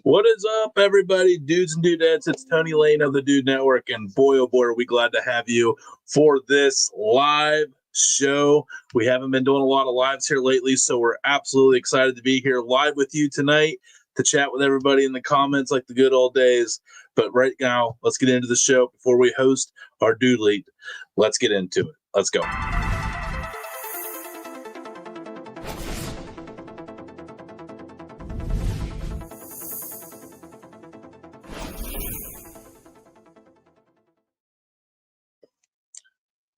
What is up, everybody? Dudes and dudettes, it's Tony Lane of the Dude Network, and boy, oh boy, are we glad to have you for this live show. We haven't been doing a lot of lives here lately, so we're absolutely excited to be here live with you tonight to chat with everybody in the comments like the good old days. But right now, let's get into the show before we host our Dude Lead. Let's get into it. Let's go.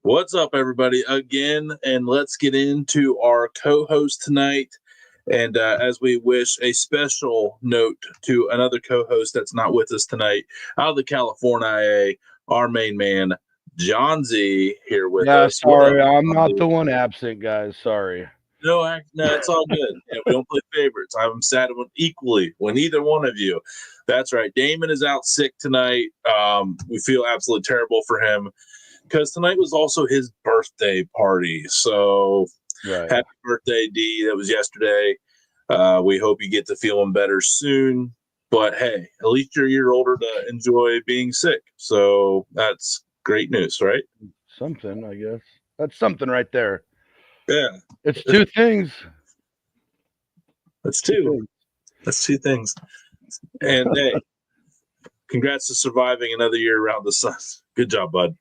What's up, everybody, again, and let's get into our co-host tonight. And as we wish a special note to another co-host that's not with us tonight, out of the California, our main man, John Z, here with us. Sorry, I'm not the one absent, guys. Sorry. No, it's all good. Yeah, we don't play favorites. I'm sad equally when either one of you. That's right. Damon is out sick tonight. We feel absolutely terrible for him, because tonight was also his birthday party. So Happy birthday, D. That was yesterday. We hope you get to feeling better soon. But hey, at least you're a year older to enjoy being sick. So that's great news, right? Something, I guess. That's something right there. Yeah. It's two things. That's two. That's two things. And hey, congrats to surviving another year around the sun. Good job, bud.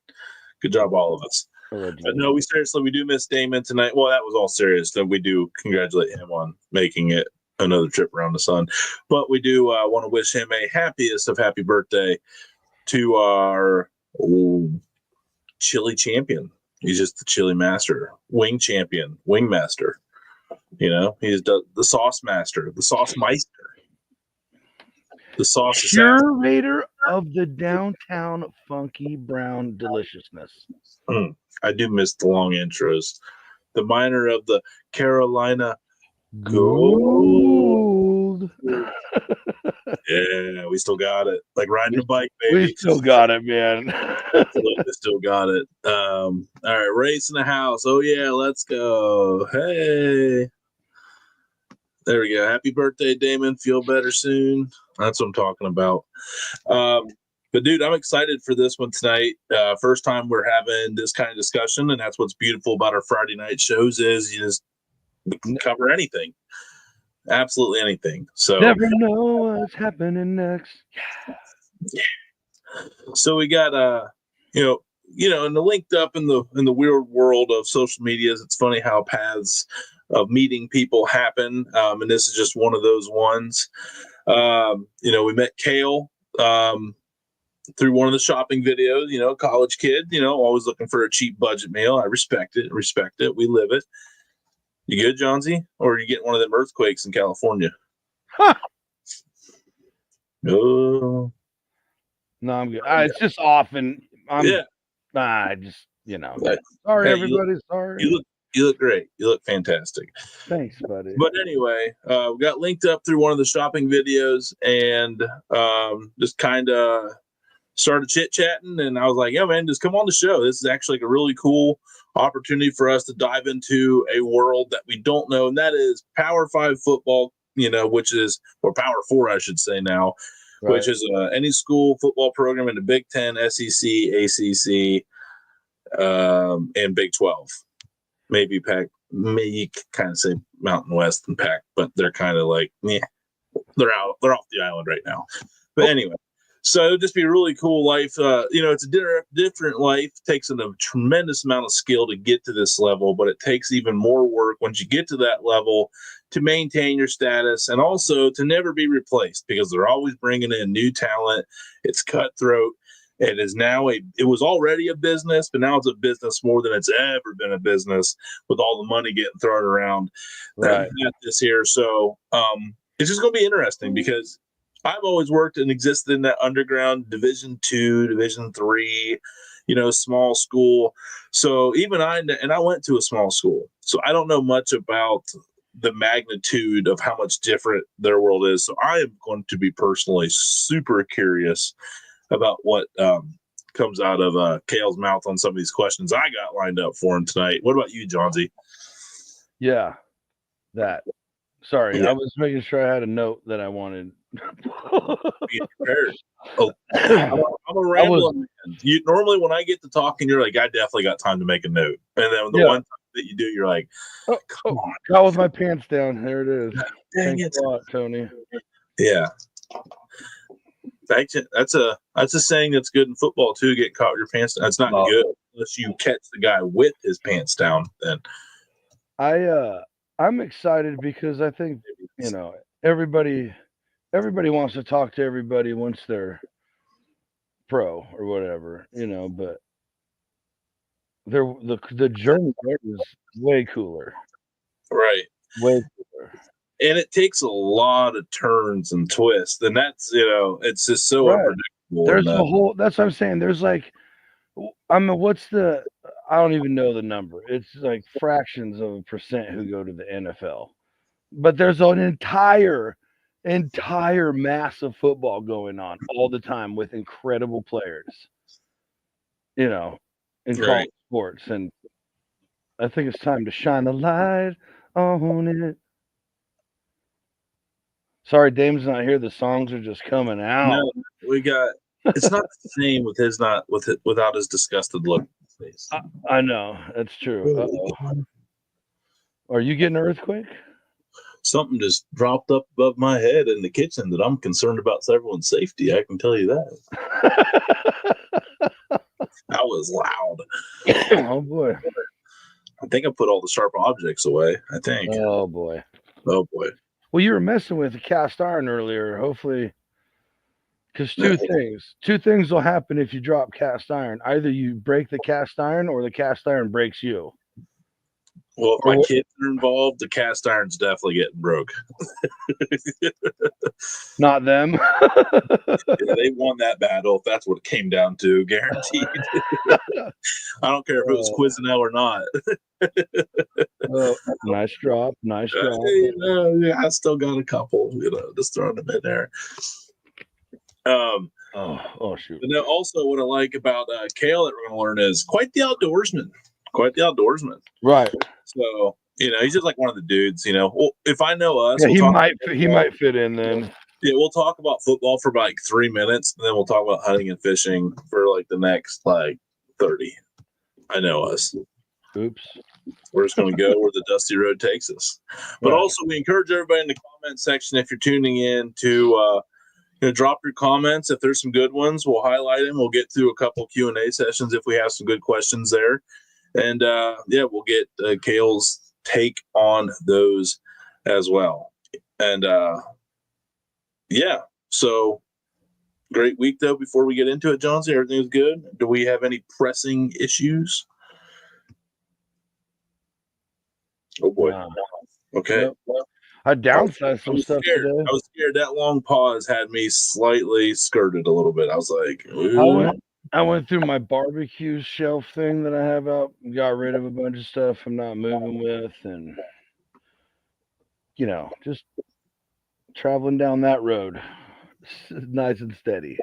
Good job, all of us. But no, we do miss Damon tonight. Well, that was all serious. So we do congratulate him on making it another trip around the sun. But we do want to wish him a happiest of happy birthday to our chili champion. He's just the chili master, wing champion, wing master. You know, he's the sauce master, the sauce meister. The sauce curator of the downtown funky brown deliciousness. I do miss the long intros. The miner of the Carolina Gold. Yeah, we still got it. Like riding a bike, baby. We still got it, man. We still got it. All right, race in the house. Oh yeah, let's go. Hey. There we go. Happy birthday, Damon. Feel better soon. That's what I'm talking about. But, dude, I'm excited for this one tonight. First time we're having this kind of discussion, and that's what's beautiful about our Friday night shows is you just cover anything. Absolutely anything. So never know what's happening next. Yeah. So we got, and the linked up in the weird world of social medias, it's funny how paths of meeting people happen. And this is just one of those ones. We met Kale through one of the shopping videos, college kid, always looking for a cheap budget meal. I respect it. We live it. You good, Johnsy? Or are you getting one of them earthquakes in California? Huh. Oh. No, I'm good. It's just often. Yeah. Sorry, everybody. Sorry. You look great. You look fantastic. Thanks, buddy. But anyway, we got linked up through one of the shopping videos and just kind of started chit-chatting. And I was like, yeah, man, just come on the show. This is actually like a really cool opportunity for us to dive into a world that we don't know. And that is Power 5 football, or Power 4, I should say now, which is any school football program in the Big 10, SEC, ACC, and Big 12. Maybe Pac, maybe you kind of say Mountain West and Pac, but they're kind of like, they're off the island right now. But anyway, so it'll just be a really cool life. It's a different life. It takes a tremendous amount of skill to get to this level, but it takes even more work once you get to that level to maintain your status and also to never be replaced because they're always bringing in new talent. It's cutthroat. It is now it was already a business, but now it's a business more than it's ever been a business with all the money getting thrown around. Right. This here. So it's just going to be interesting because I've always worked and existed in that underground Division II, Division III, small school. So even I went to a small school. So I don't know much about the magnitude of how much different their world is. So I am going to be personally super curious about what comes out of Kale's mouth on some of these questions I got lined up for him tonight. What about you, Johnsy? Yeah, that. Sorry, Yeah. I was making sure I had a note that I wanted. Be prepared. Oh, I'm a rambler, man. You normally when I get to talking, you're like, I definitely got time to make a note, and then the one time that you do, you're like, come on, got with my pants down. There it is. dang Thanks it, a lot, Tony. Yeah, that's a saying that's good in football too. Get caught with your pants down. That's not good unless you catch the guy with his pants down. Then I'm excited because I think everybody wants to talk to everybody once they're pro or whatever, but the journey there is way cooler. Right. Way cooler. And it takes a lot of turns and twists, and that's it's just so unpredictable. There's a whole. That's what I'm saying. There's like, I don't even know the number. It's like fractions of a percent who go to the NFL, but there's an entire mass of football going on all the time with incredible players. In college sports, and I think it's time to shine the light on it. Sorry, Dame's not here. The songs are just coming out. No, we got. It's not the same with his without his disgusted look. Face. I know that's true. Uh-oh. Are you getting an earthquake? Something just dropped up above my head in the kitchen that I'm concerned about everyone's safety. I can tell you that. That was loud. Oh boy. I think I put all the sharp objects away. I think. Oh boy. Oh boy. Well, you were messing with the cast iron earlier. Hopefully, because two things will happen if you drop cast iron. Either you break the cast iron, or the cast iron breaks you. Well, if my kids are involved, the cast iron's definitely getting broke. Not them. Yeah, they won that battle. If that's what it came down to, guaranteed. I don't care if it was Quizino or not. Nice drop. Nice drop. Yeah, I still got a couple. Just throwing them in there. Oh shoot. But also, what I like about Kale that we're going to learn is quite the outdoorsman. Quite the outdoorsman. Right. So, he's just like one of the dudes, Well, if I know us, he might fit in then. Yeah, we'll talk about football for like 3 minutes, and then we'll talk about hunting and fishing for like the next 30. I know us. Oops. We're just going to go where the dusty road takes us. But also, we encourage everybody in the comment section, if you're tuning in, to drop your comments. If there's some good ones, we'll highlight them. We'll get through a couple Q&A sessions if we have some good questions there. And, we'll get Kale's take on those as well. And, so great week, though, before we get into it, Johnsy. Everything's good. Do we have any pressing issues? Oh, boy. Wow. Okay. I downsized some stuff today. I was scared. That long pause had me slightly skirted a little bit. I was like, ooh. I went through my barbecue shelf thing that I have out, got rid of a bunch of stuff I'm not moving with, and just traveling down that road, nice and steady.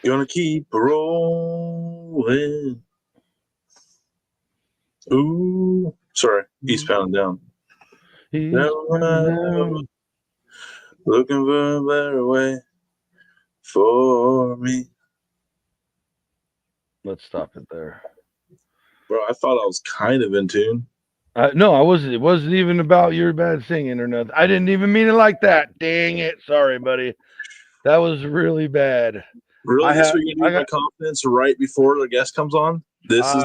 Gonna keep rolling. Ooh, sorry, eastbound down. Looking for a better way for me. Let's stop it there. Bro, I thought I was kind of in tune. No, I wasn't. It wasn't even about your bad singing or nothing. I didn't even mean it like that. Dang it. Sorry, buddy. That was really bad. Really? This week you need my confidence right before the guest comes on? This is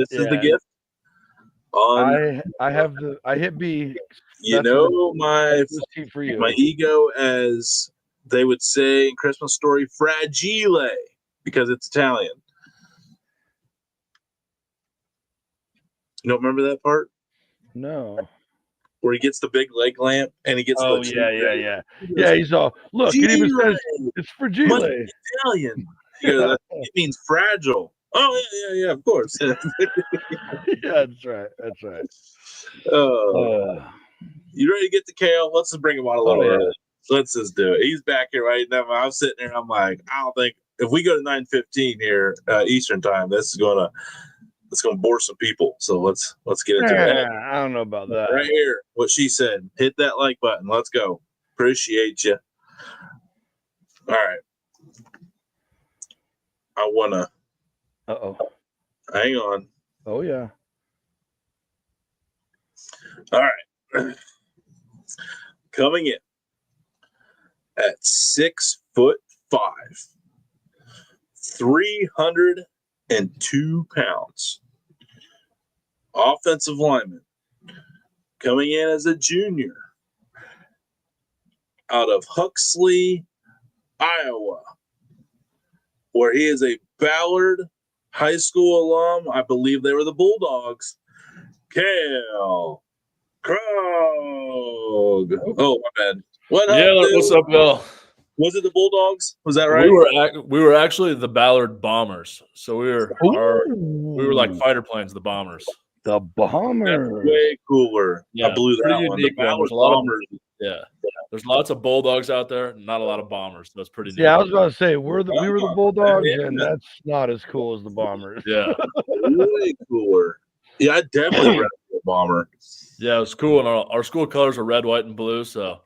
the gift? I hit B. My ego, as they would say in Christmas Story, fragile, because it's Italian. You don't remember that part? No. Where he gets the big leg lamp and he gets yeah. Yeah, he's all, look, it even says it's fragile. Italian. He goes, it means fragile. Oh, yeah, of course. Yeah, that's right. You ready to get the Kale? Let's just bring him on a little early. Let's just do it. He's back here right now. I'm sitting there and I'm like, I don't think if we go to 9:15 here Eastern time, this is gonna It's gonna bore some people. So let's get into it. I don't know about that. Right here, what she said. Hit that like button. Let's go. Appreciate you. All right. I wanna. Hang on. Oh yeah. All right. Coming in at 6'5", 302 pounds. Offensive lineman. Coming in as a junior out of Huxley, Iowa, where he is a Ballard High School alum. I believe they were the Bulldogs. Kale Krogh. Oh, my bad. What up, dude? What's up, Bill? Was it the Bulldogs? Was that right? We were actually the Ballard Bombers. So we were like fighter planes, the Bombers. The Bombers. That's way cooler. Yeah, I blew that one. The Ballard Bombers. There's lots of Bulldogs out there, not a lot of Bombers. That's pretty neat. Yeah, I was about to say we were the Bulldogs, and that's not as cool as the Bombers. Yeah, way cooler. Yeah, I definitely read the Bomber. Yeah, it was cool, and our school colors are red, white, and blue, so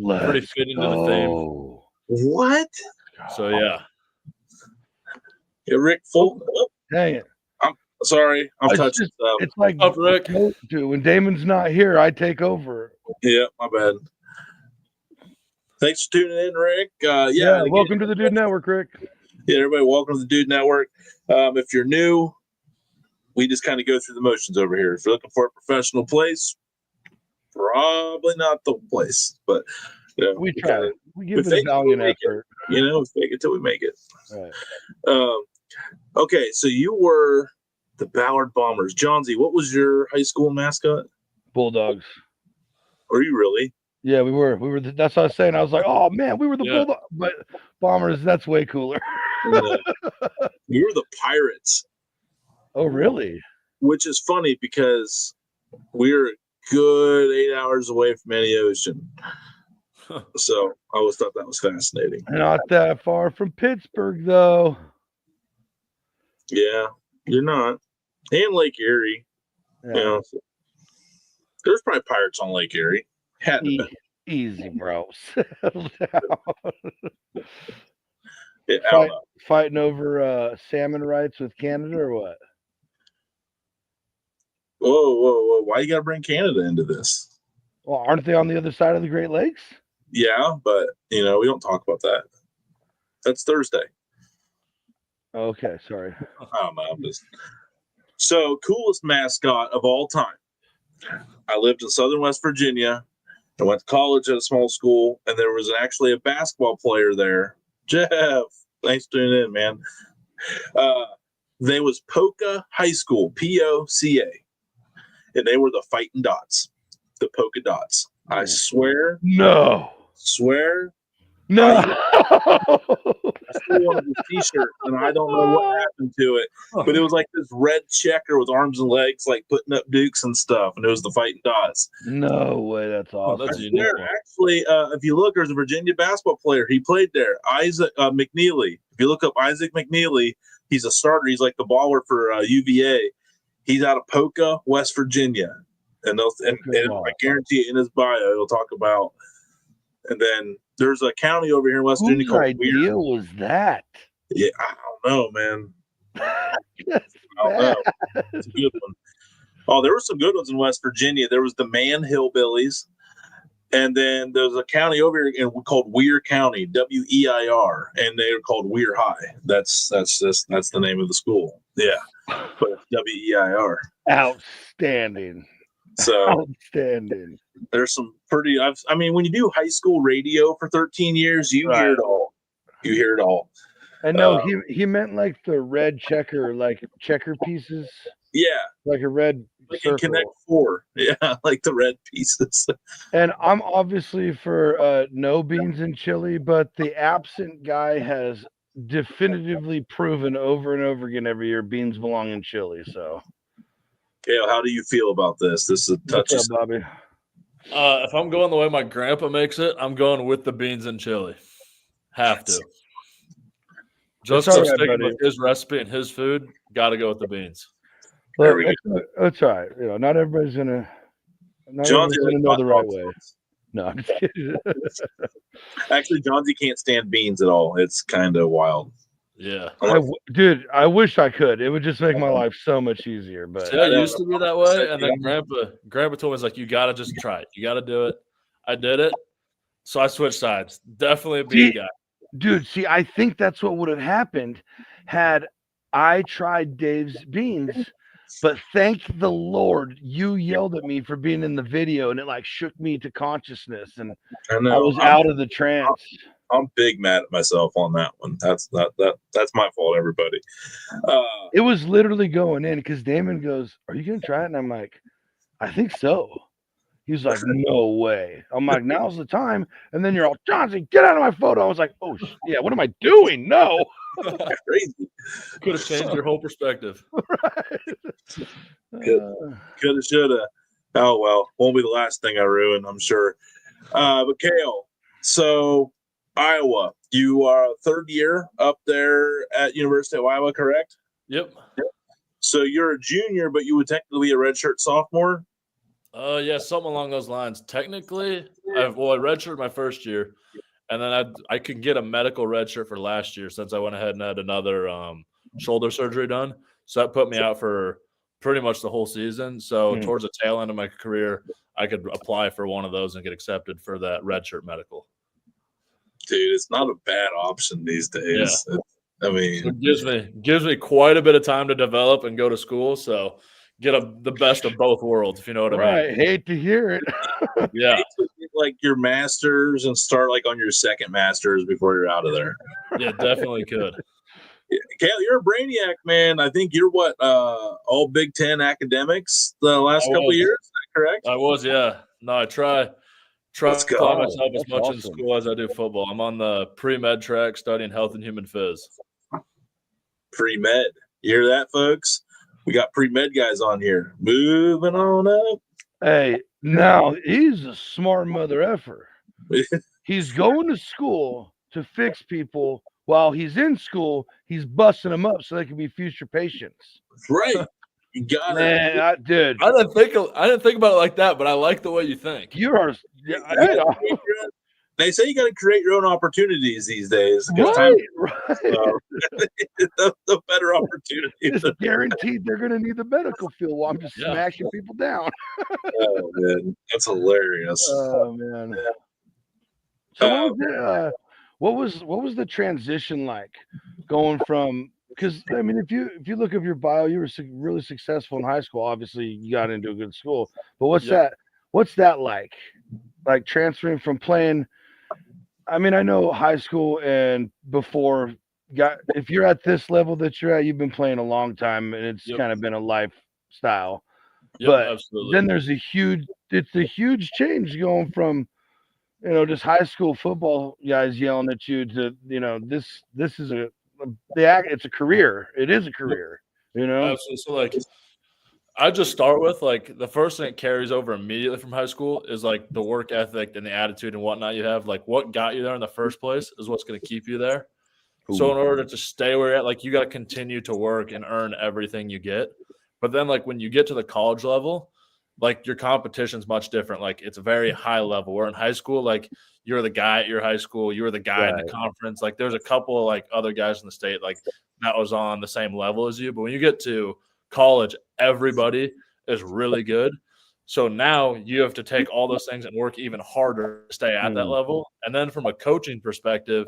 pretty fitting to the theme. What? So yeah. Yeah, Rick, full. Dang it. Sorry, I'm touching stuff. It's like, Rick. Dude, when Damon's not here, I take over. Yeah, my bad. Thanks for tuning in, Rick. Welcome to the Dude Network, Rick. Yeah, everybody, welcome to the Dude Network. If you're new, we just kind of go through the motions over here. If you're looking for a professional place, probably not the place, but we try. We give it a valiant effort. We fake it till we make it. Right. Okay, so you were the Ballard Bombers. Johnsy, what was your high school mascot? Bulldogs. Are you really? Yeah, we were. That's what I was saying. I was like, oh man, we were the Bulldogs, but Bombers. That's way cooler. We were the Pirates. Oh, really? Which is funny because we're a good 8 hours away from any ocean. So I always thought that was fascinating. Not that far from Pittsburgh, though. Yeah, you're not. And Lake Erie. Yeah. There's probably pirates on Lake Erie. Easy, bro. Settle down. Yeah, fighting over salmon rights with Canada or what? Whoa. Why you got to bring Canada into this? Well, aren't they on the other side of the Great Lakes? Yeah, but, we don't talk about that. That's Thursday. Okay, sorry. I don't know. So, coolest mascot of all time. I lived in southern West Virginia. I went to college at a small school, and there was actually a basketball player there. Jeff, thanks for tuning in, man. They was Polka High School, P-O-C-A. And they were the Fighting Dots, the Polka Dots. I swear. No. No. I still wanted this t-shirt, and I don't know what happened to it. But it was like this red checker with arms and legs, like putting up dukes and stuff, and it was the Fighting Dots. No way, that's awesome. That's unique. Actually, if you look, there's a Virginia basketball player. He played there, Isaac McNeely. If you look up Isaac McNeely, he's a starter. He's like the baller for UVA. He's out of Polka, West Virginia. And I guarantee it in his bio, it'll talk about. And then there's a county over here in West Virginia called Whose idea was that? Yeah, I don't know, man. I don't know. It's a good one. Oh, there were some good ones in West Virginia. There was the Man Hillbillies. And then there's a county over here called Weir County, W-E-I-R, and they're called Weir High. That's the name of the school. Yeah, but it's W-E-I-R. Outstanding. So outstanding. There's some pretty. When you do high school radio for 13 years, you hear it all. You hear it all. I know he meant like the red checker, like checker pieces. Yeah, like a red. Like in Connect 4. Yeah, like the red pieces. And I'm obviously for no beans and chili, but the absent guy has definitively proven over and over again every year beans belong in chili. So, Kale, how do you feel about this? This is a touchy. What's up, Bobby? If I'm going the way my grandpa makes it, I'm going with the beans and chili. Have to. Just to stick with his recipe and his food, got to go with the beans. Look, that's all right. You know, not everybody's gonna know the right way. No, I'm just kidding. Actually, Johnsy can't stand beans at all. It's kind of wild. Yeah, dude, I wish I could. It would just make my life so much easier. But see, I used to be that way, and then Grandpa told me, like, you got to just try it. You got to do it. I did it, so I switched sides. Definitely a bean guy. Dude, see, I think that's what would have happened had I tried Dave's beans. But thank the Lord you yelled at me for being in the video, and it like shook me to consciousness, and I was out of the trance. I'm big mad at myself on that one. That's my fault, everybody. It was literally going in because Damon goes, "Are you gonna try it?" And I'm like, "I think so." He's like, "No way." I'm like, "Now's the time." And then you're all, "Johnson, get out of my photo." I was like, "Oh yeah, what am I doing?" No. Crazy. Could have changed your whole perspective. Coulda, shoulda. Oh well, won't be the last thing I ruin, I'm sure. But Kale, so Iowa, you are third year up there at University of Iowa, correct? Yep. So you're a junior, but you would technically be a redshirt sophomore? Yeah, something along those lines. Technically, I redshirted my first year, and then I could get a medical redshirt for last year since I went ahead and had another shoulder surgery done. So that put me out for pretty much the whole season. So towards the tail end of my career, I could apply for one of those and get accepted for that redshirt medical. Dude, it's not a bad option these days. Yeah. I mean, it gives me quite a bit of time to develop and go to school. So get the best of both worlds, if you know what I mean. Right. Hate to hear it. Yeah. Like your master's and start like on your second master's before you're out of there. Yeah, definitely could. Kale, you're a brainiac, man. I think you're what all Big Ten academics the last couple of years. Is that correct? I was, yeah. No, I try to apply myself as much in school as I do football. I'm on the pre-med track studying health and human phys. Pre-med. You hear that, folks? We got pre-med guys on here. Moving on up. Hey, now he's a smart mother effer. He's going to school to fix people. While he's in school, he's busting them up so they can be future patients. Right. You got it. Man, dude. I didn't think about it like that, but I like the way you think. You are. They say you got to create your own opportunities these days. Right. The better opportunities. It's guaranteed they're going to need the medical field while I'm just smashing people down. Oh, man. That's hilarious. Oh, man. So what was the transition like going from, because I mean, if you look at your bio, you were really successful in high school. Obviously, you got into a good school. But what's that like? Like transferring from playing. I mean, I know high school and before. If you're at this level that you're at, you've been playing a long time, and it's kind of been a lifestyle. But absolutely. Then there's a huge change going from, just high school football guys yelling at you to, this is it's a career. It is a career, Absolutely. So like, I just start with like the first thing that carries over immediately from high school is like the work ethic and the attitude and whatnot you have. Like what got you there in the first place is what's going to keep you there. Ooh. So in order to stay where you're at, like you got to continue to work and earn everything you get. But then like when you get to the college level, like your competition's much different. Like it's a very high level. Where in high school, like you're the guy at your high school, you were the guy in the conference. Like there's a couple of like other guys in the state like that was on the same level as you. But when you get to college, everybody is really good. So now you have to take all those things and work even harder to stay at that level. And then from a coaching perspective,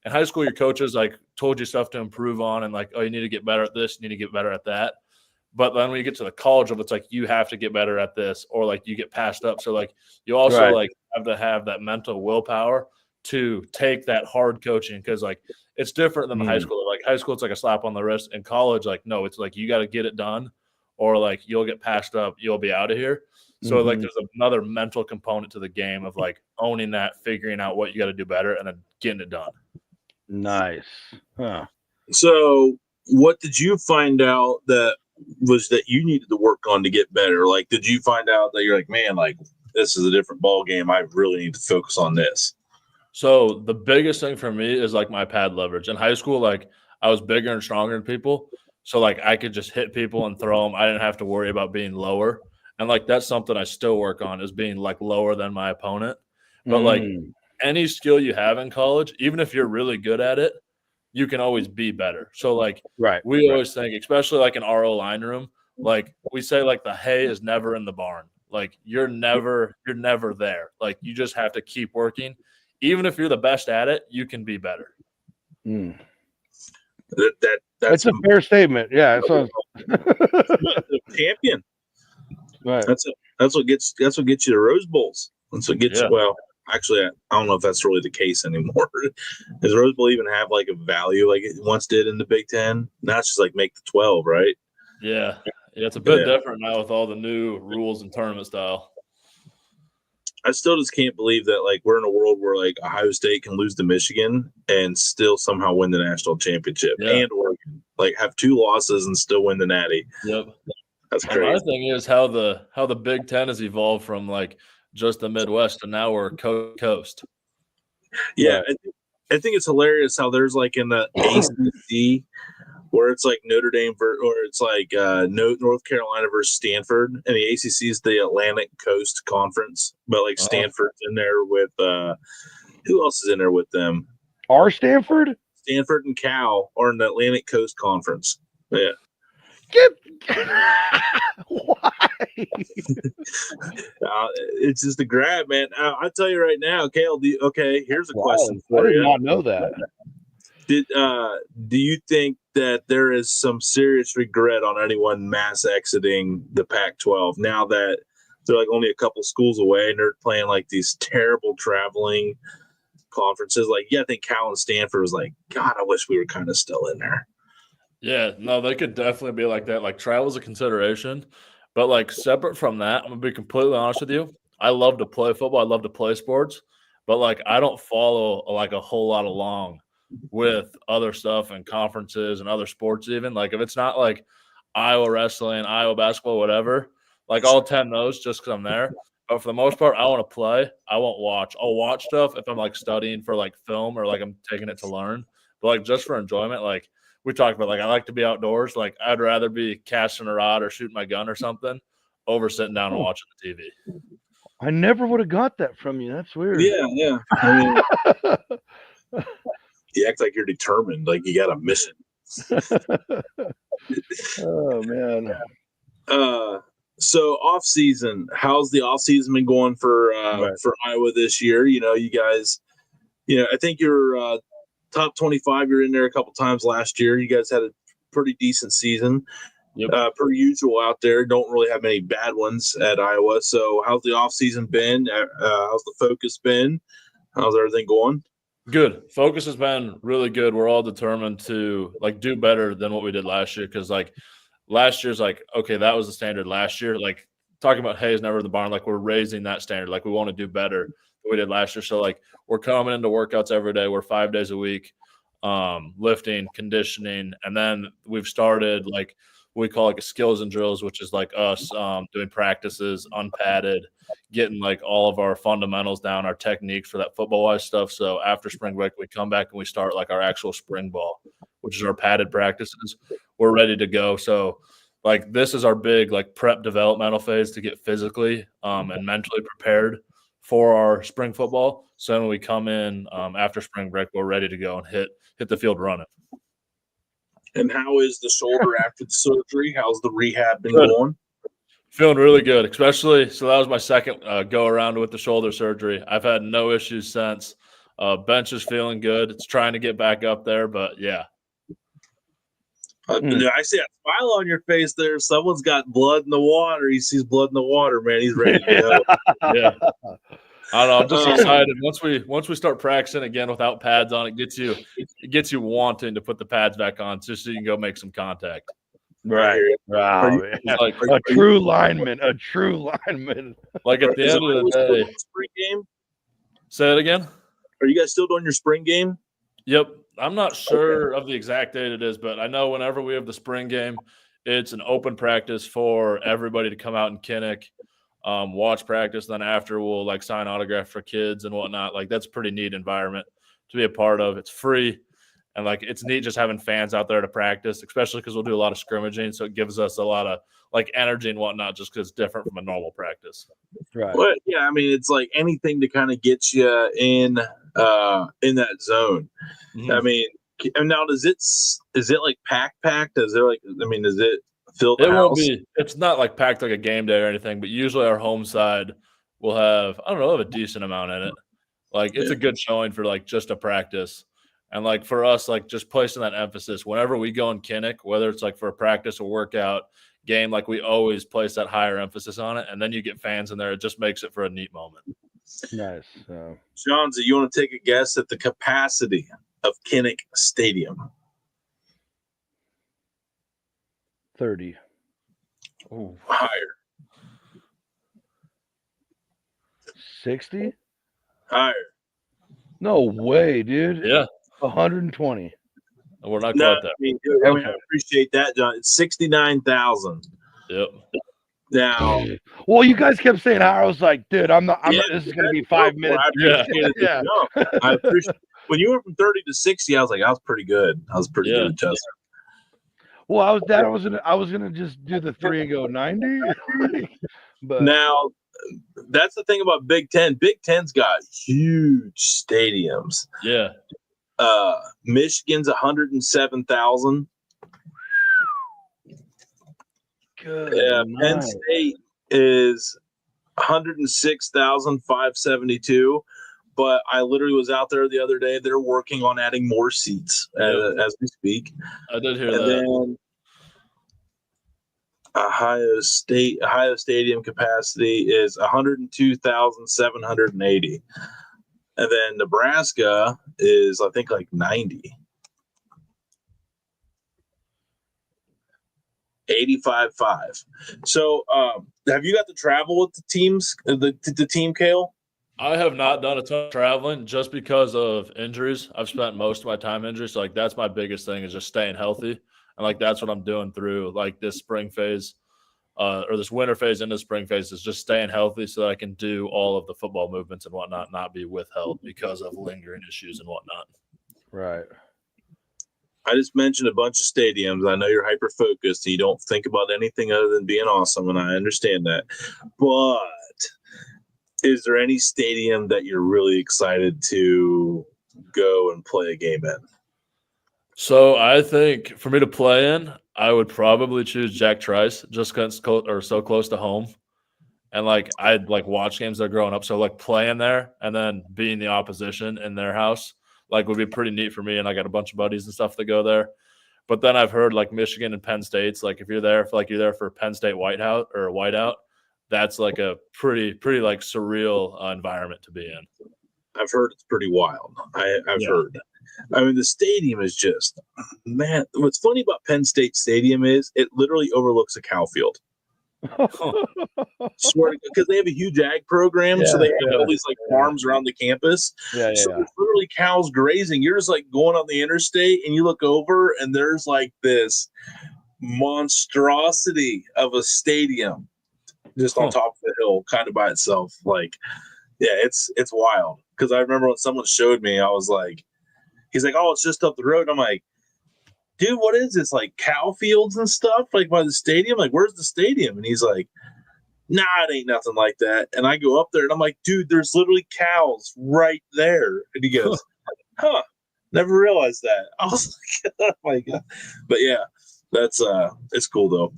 in high school, your coaches like told you stuff to improve on and like, oh, you need to get better at this, you need to get better at that. But then when you get to the college level, it's like you have to get better at this, or like you get passed up. So like you also like have to have that mental willpower to take that hard coaching, because like it's different than the high school. Like high school, it's like a slap on the wrist. In college, like no, it's like you got to get it done, or like you'll get passed up, you'll be out of here. So like there's another mental component to the game of like owning that, figuring out what you got to do better, and then getting it done. Nice. Huh. So what did you find out that you needed to work on to get better? Like, did you find out that you're like, man, like this is a different ball game, I really need to focus on this? So the biggest thing for me is like my pad leverage. In high school, like I was bigger and stronger than people. So like I could just hit people and throw them. I didn't have to worry about being lower. And like that's something I still work on, is being like lower than my opponent. But like any skill you have in college, even if you're really good at it, you can always be better. So like we always think, especially like in our line room, like we say like the hay is never in the barn. Like you're never there. Like you just have to keep working. Even if you're the best at it, you can be better. That's a fair statement. Yeah, so champion. Right. That's what gets you to Rose Bowls. That's what gets you. Well, actually, I don't know if that's really the case anymore. Does Rose Bowl even have like a value like it once did in the Big Ten? Now it's just like make the 12, right? Yeah, it's a bit different now with all the new rules and tournament style. I still just can't believe that like we're in a world where like Ohio State can lose to Michigan and still somehow win the national championship, and Oregon like have 2 losses and still win the Natty. Yep, that's crazy. And my thing is how the Big Ten has evolved from like just the Midwest to now we're coast. Yeah, I think it's hilarious how there's like in the ACC where it's like Notre Dame or it's like North Carolina versus Stanford, and the ACC is the Atlantic Coast Conference, but like Stanford's in there with who else is in there with them? Stanford and Cal are in the Atlantic Coast Conference. Yeah. Why? It's just a grab, man. I'll tell you right now, Kale. Here's a question for you. I did not know that. Do you think that there is some serious regret on anyone mass exiting the Pac-12 now that they're like only a couple schools away and they're playing like these terrible traveling conferences? Like, I think Cal and Stanford was like, God, I wish we were kind of still in there. Yeah, no, they could definitely be like that. Like travel is a consideration, but like separate from that, I'm gonna be completely honest with you. I love to play football. I love to play sports, but like I don't follow like a whole lot along with other stuff and conferences and other sports. Even like if it's not like Iowa wrestling, Iowa basketball, whatever, like I'll attend those just because I'm there. But for the most part, I want to play. I won't watch. I'll watch stuff if I'm like studying for like film or like I'm taking it to learn. But like just for enjoyment, like we talked about, like I like to be outdoors. Like I'd rather be casting a rod or shooting my gun or something over sitting down and watching the TV. I never would have got that from you. That's weird. Yeah. I mean, you act like you're determined, like you got a mission. Oh man. So off season, how's the off season been going for Iowa this year? You guys, I think you're top 25. You're in there a couple times last year. You guys had a pretty decent season. Yep. Per usual out there. Don't really have many bad ones at Iowa. So how's the off season been? How's the focus been? How's everything going? Good. Focus has been really good. We're all determined to like do better than what we did last year, because like last year's like, okay, that was the standard last year. Like talking about hay is never in the barn. Like we're raising that standard. Like we want to do better than we did last year. So like we're coming into workouts every day. We're 5 days a week, lifting, conditioning, and then we've started like we call like a skills and drills, which is like us doing practices unpadded, getting like all of our fundamentals down, our techniques for that football wise stuff. So after spring break, we come back and we start like our actual spring ball, which is our padded practices. We're ready to go. So like this is our big like prep developmental phase to get physically and mentally prepared for our spring football. So when we come in after spring break, we're ready to go and hit the field running. And how is the shoulder after the surgery? How's the rehab been going? Feeling really good, especially – so that was my second go-around with the shoulder surgery. I've had no issues since. Bench is feeling good. It's trying to get back up there, but yeah. I see a smile on your face there. Someone's got blood in the water. He sees blood in the water, man. He's ready to go. Yeah. I don't know. I'm just excited. Once we start practicing again without pads on, it gets you wanting to put the pads back on just so you can go make some contact. Right. Wow. Like a true lineman. Like at the end of the day. Spring game? Say it again? Are you guys still doing your spring game? Yep. I'm not sure of the exact date it is, but I know whenever we have the spring game, it's an open practice for everybody to come out in Kinnick, watch practice. Then after we'll like sign autograph for kids and whatnot. Like that's a pretty neat environment to be a part of. It's free. And like it's neat just having fans out there to practice, especially because we'll do a lot of scrimmaging, so it gives us a lot of like energy and whatnot, just because it's different from a normal practice. Right. Well, yeah, I mean, it's like anything to kind of get you in that zone. Mhm. I mean, and now is it like packed? Is there like, I mean, is it filled the It won't house? be. It's not like packed like a game day or anything, but usually our home side will have we'll have a decent amount in it. Like it's a good showing for like just a practice. And like for us, like just placing that emphasis whenever we go in Kinnick, whether it's like for a practice or workout game, like we always place that higher emphasis on it. And then you get fans in there. It just makes it for a neat moment. Nice. Johnsy, you want to take a guess at the capacity of Kinnick Stadium? 30. Ooh. Higher. 60? Higher. No way, dude. Yeah. 120. We're not No, quite there. I mean, I appreciate that, John. It's 69,000. Yep. Now, well, you guys kept saying how I was like, dude, I'm not. This is gonna be 5 minutes. I appreciate Yeah. it. I appreciate when you went from 30 to 60. I was like, I was pretty good. I was pretty good adjustment. Well, I was gonna just do the 3 and go 90. But now, that's the thing about Big Ten. Big Ten's got huge stadiums. Yeah. Michigan's 107,000. good. Yeah, Penn night. State is 106,572. But I literally was out there the other day. They're working on adding more seats as we speak. I did hear and that. Then Ohio Stadium capacity is 102,780. And then Nebraska is, I think, like 90. 85.5. So, have you got to travel with the teams, the team, Kale? I have not done a ton of traveling just because of injuries. I've spent most of my time injured. So, like, that's my biggest thing is just staying healthy. And, like, that's what I'm doing through, like, this spring phase or this winter phase into spring phase is just staying healthy so that I can do all of the football movements and whatnot, not be withheld because of lingering issues and whatnot. Right. I just mentioned a bunch of stadiums. I know you're hyper focused and you don't think about anything other than being awesome, and I understand that. But is there any stadium that you're really excited to go and play a game in? So I think for me to play in, I would probably choose Jack Trice just because it's so close to home. And like I'd like watch games there growing up. So like playing there and then being the opposition in their house like would be pretty neat for me. And I got a bunch of buddies and stuff that go there. But then I've heard like Michigan and Penn State's like if you're there for Penn State whiteout, that's like a pretty like surreal environment to be in. I've heard it's pretty wild. I've heard. I mean, the stadium is just, man, what's funny about Penn State Stadium is it literally overlooks a cow field. Swear to God, because they have a huge ag program, so they have all these like farms around the campus. So there's literally cows grazing. You're just like going on the interstate and you look over and there's like this monstrosity of a stadium just on top of the hill, kind of by itself. Like, yeah, it's wild. Because I remember when someone showed me, I was like, he's like, oh, it's just up the road. I'm like, dude, what is this? Like cow fields and stuff, like by the stadium? Like, where's the stadium? And he's like, nah, it ain't nothing like that. And I go up there and I'm like, dude, there's literally cows right there. And he goes, huh, never realized that. I was like, oh my God. But yeah, that's it's cool though.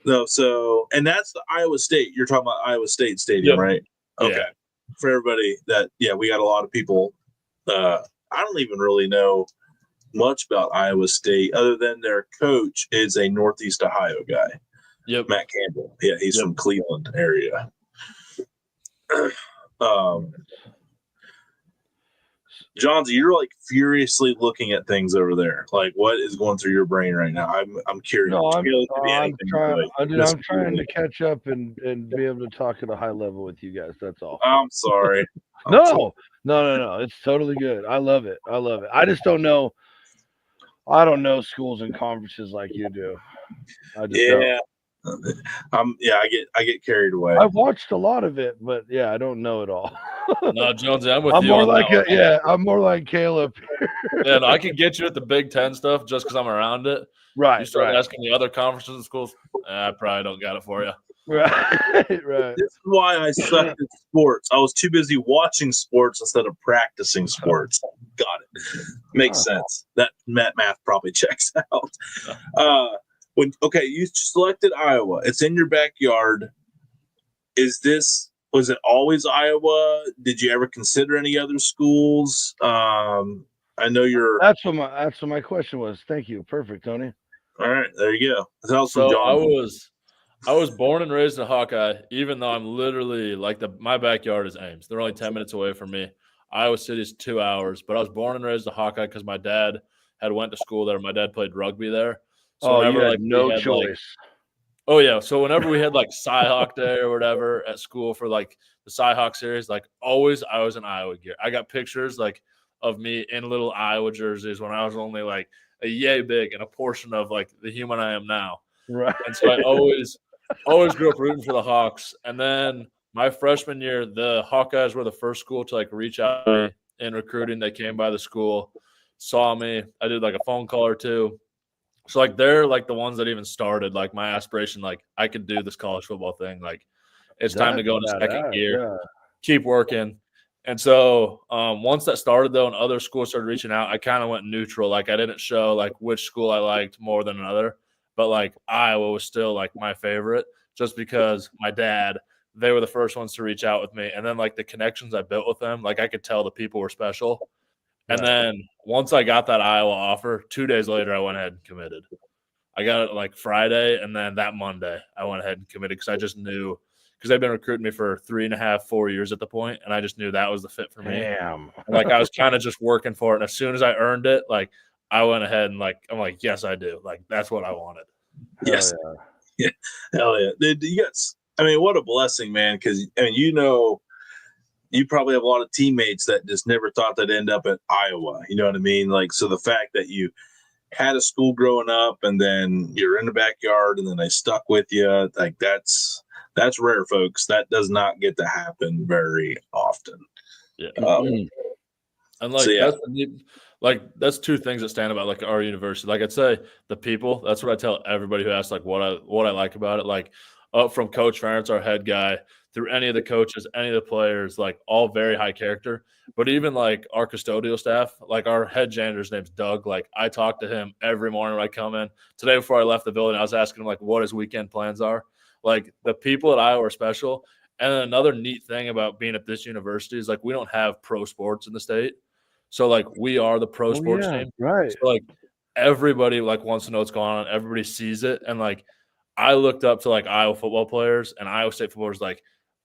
No, so and that's the Iowa State. You're talking about Iowa State Stadium, right? Okay. Yeah. For everybody we got a lot of people. I don't even really know much about Iowa State other than their coach is a Northeast Ohio guy. Yep. Matt Campbell. Yeah, he's from Cleveland area. Johnsy, you're like furiously looking at things over there. Like, what is going through your brain right now? I'm curious. No, I'm trying to catch up and be able to talk at a high level with you guys. That's all. I'm sorry. No. It's totally good. I love it. I just don't know. I don't know schools and conferences like you do. I just don't. I get carried away. I've watched a lot of it, but yeah, I don't know it all. No, Jonesy, I'm with I'm you more on like that one. I'm more like Caleb. Yeah, no, I can get you at the Big Ten stuff just because I'm around it. You Right, start right, asking the other conferences and schools, I probably don't got it for you. right, right. This is why I sucked at sports. I was too busy watching sports instead of practicing sports. Got it. Makes sense. That math probably checks out. You selected Iowa. It's in your backyard. Was it always Iowa? Did you ever consider any other schools? I know you're. That's what my question was. Thank you. Perfect, Tony. All right, there you go. That was from So John. I was born and raised in Hawkeye, even though I'm literally my backyard is Ames. They're only 10 minutes away from me. Iowa City is 2 hours, but I was born and raised in Hawkeye because my dad had went to school there. My dad played rugby there. So whenever you had no choice. oh yeah, so whenever we had Cy-Hawk Day or whatever at school for the Cy-Hawk series, always I was in Iowa gear. I got pictures of me in little Iowa jerseys when I was only a yay big and a portion of the human I am now. Right. And so I always grew up rooting for the Hawks. And then my freshman year, the Hawkeyes were the first school to reach out to me in recruiting. They came by the school, saw me. I did a phone call or two. So they're the ones that even started my aspiration. I could do this college football thing. It's time to go into second gear, keep working. And so once that started though, and other schools started reaching out, I kind of went neutral. I didn't show which school I liked more than another. But Iowa was still my favorite just because my dad, they were the first ones to reach out with me. And then the connections I built with them, I could tell the people were special. And then once I got that Iowa offer, 2 days later, I went ahead and committed. I got it Friday. And then that Monday, I went ahead and committed because I just knew because they've been recruiting me for 3.5, 4 years at the point. And I just knew that was the fit for me. Damn. And, I was kind of just working for it. And as soon as I earned it, I went ahead and I'm yes, I do. That's what I wanted. Yes. Yeah. Hell yeah. Yes. I mean, what a blessing, man. Because, you probably have a lot of teammates that just never thought they'd end up at Iowa. You know what I mean? So the fact that you had a school growing up and then you're in the backyard and then they stuck with you, that's rare, folks. That does not get to happen very often. Yeah. And that's two things that stand about our university. I'd say the people. That's what I tell everybody who asks what I like about it. Up from Coach Ferentz, our head guy, through any of the coaches, any of the players, all very high character. But even our custodial staff, our head janitor's name's Doug. I talk to him every morning when I come in. Today before I left the building, I was asking him what his weekend plans are. The people at Iowa are special. And then another neat thing about being at this university is we don't have pro sports in the state. So we are the pro sports team. Right. So everybody wants to know what's going on. Everybody sees it. And I looked up to Iowa football players and Iowa State footballers,